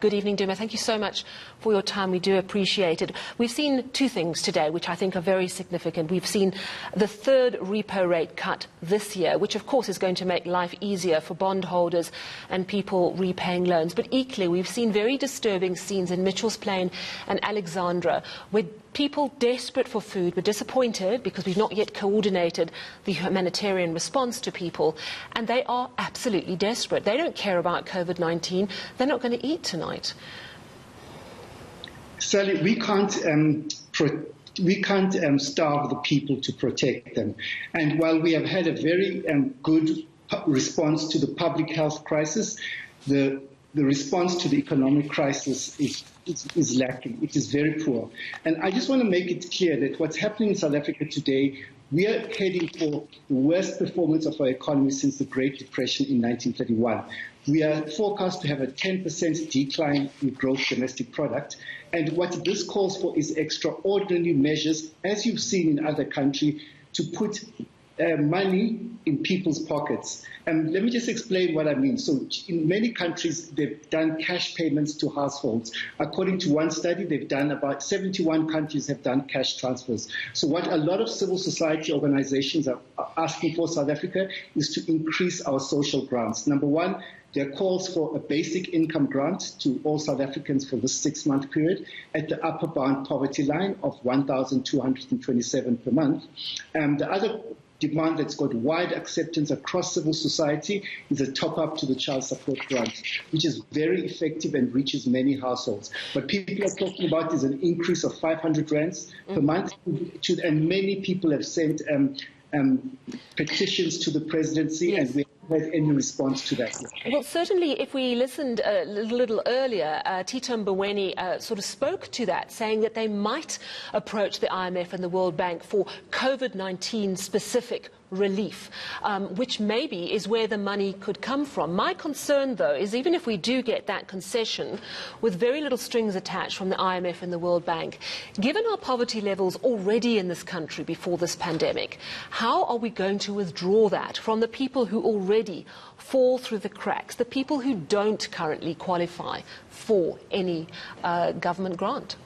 Good evening, Duma. Thank you so much for your time. We do appreciate it. We've seen two things today, which I think are very significant. We've seen the third repo rate cut this year, which of course is going to make life easier for bondholders and people repaying loans. But equally, we've seen very disturbing scenes in Mitchell's Plain and Alexandra, where people desperate for food were disappointed because we've not yet coordinated the humanitarian response to people, and they are absolutely desperate. They don't care about COVID-19. They're not going to eat tonight. Sally, we can't starve the people to protect them. And while we have had a very good response to the public health crisis, the response to the economic crisis is lacking. It is very poor. And I just want to make it clear that what's happening in South Africa today, we are heading for the worst performance of our economy since the Great Depression in 1931. We are forecast to have a 10% decline in gross domestic product. And what this calls for is extraordinary measures, as you've seen in other countries, to put money in people's pockets. And let me just explain what I mean. So in many countries, they've done cash payments to households. According to one study, they've done about 71 countries have done cash transfers. So what a lot of civil society organizations are asking for South Africa is to increase our social grants. Number one, there are calls for a basic income grant to all South Africans for this 6-month period at the upper bound poverty line of 1,227 per month. The other demand that's got wide acceptance across civil society is a top-up to the child support grant, which is very effective and reaches many households. What people are talking about is an increase of 500 rands per month, and many people have sent petitions to the presidency, and we haven't had any response to that. Well, certainly, if we listened a little earlier, Tito Mboweni sort of spoke to that, saying that they might approach the IMF and the World Bank for COVID-19 specific relief, which maybe is where the money could come from. My concern, though, is even if we do get that concession with very little strings attached from the IMF and the World Bank, given our poverty levels already in this country before this pandemic, how are we going to withdraw that from the people who already fall through the cracks, the people who don't currently qualify for any government grant?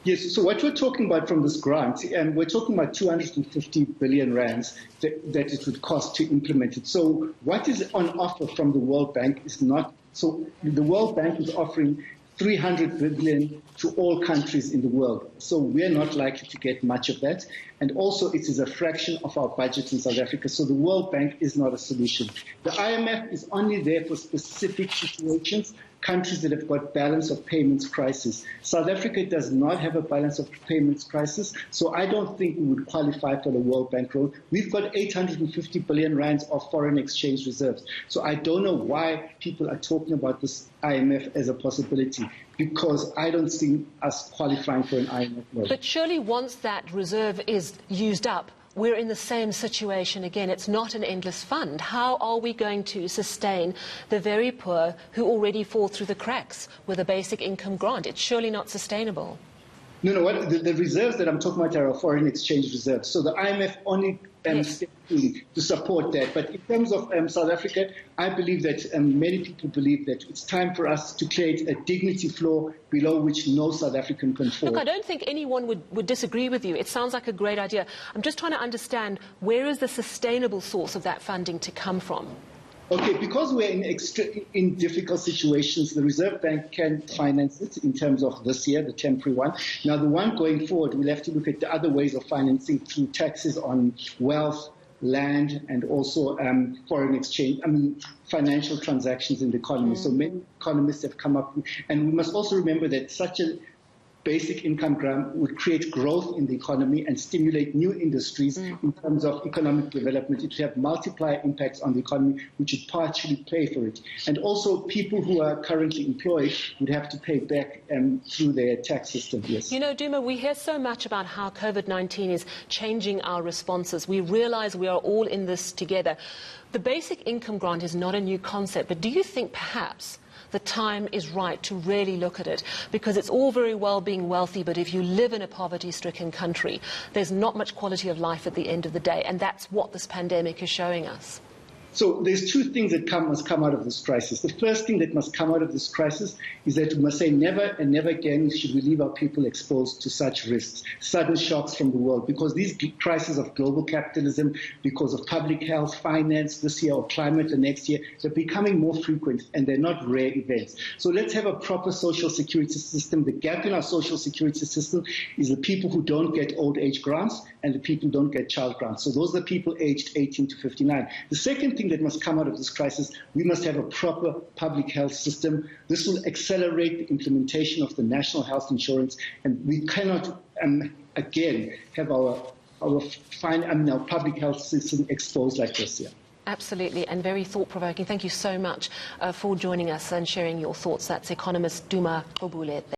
Yes, so what we're talking about from this grant, and we're talking about 250 billion rands that it would cost to implement it. So what is on offer from the World Bank is not, so the World Bank is offering 300 billion to all countries in the world. So we're not likely to get much of that. And also it is a fraction of our budget in South Africa. So the World Bank is not a solution. The IMF is only there for specific situations, countries that have got balance of payments crisis. South Africa does not have a balance of payments crisis, so I don't think we would qualify for the World Bank loan. We've got 850 billion rands of foreign exchange reserves. So I don't know why people are talking about this IMF as a possibility, because I don't see us qualifying for an IMF loan. But surely once that reserve is used up, we're in the same situation again. It's not an endless fund. How are we going to sustain the very poor who already fall through the cracks with a basic income grant? It's surely not sustainable. No, the reserves that I'm talking about are foreign exchange reserves. So the IMF only stepped in to support that. But in terms of South Africa, I believe that many people believe that it's time for us to create a dignity floor below which no South African can fall. Look, I don't think anyone would disagree with you. It sounds like a great idea. I'm just trying to understand, where is the sustainable source of that funding to come from? Okay, because we're in difficult situations, the Reserve Bank can finance it in terms of this year, the temporary one. Now, the one going forward, we'll have to look at the other ways of financing through taxes on wealth, land, and also foreign exchange, financial transactions in the economy. So many economists have come up, and we must also remember that such a basic income grant would create growth in the economy and stimulate new industries in terms of economic development. It would have multiplier impacts on the economy, which would partially pay for it. And also people who are currently employed would have to pay back through their tax system. Yes. You know, Duma, we hear so much about how COVID-19 is changing our responses. We realize we are all in this together. The basic income grant is not a new concept, but do you think perhaps the time is right to really look at it? Because it's all very well being wealthy, but if you live in a poverty-stricken country, there's not much quality of life at the end of the day, and that's what this pandemic is showing us. So there's two things that must come out of this crisis. The first thing that must come out of this crisis is that we must say never and never again should we leave our people exposed to such risks, sudden shocks from the world, because these crises of global capitalism, because of public health, finance this year, or climate the next year, they're becoming more frequent and they're not rare events. So let's have a proper social security system. The gap in our social security system is the people who don't get old age grants and the people who don't get child grants. So those are the people aged 18 to 59. The second thing that must come out of this crisis, we must have a proper public health system. This will accelerate the implementation of the national health insurance, and we cannot, again, have our public health system exposed like this here. Absolutely, and very thought-provoking. Thank you so much for joining us and sharing your thoughts. That's economist Duma Gobule.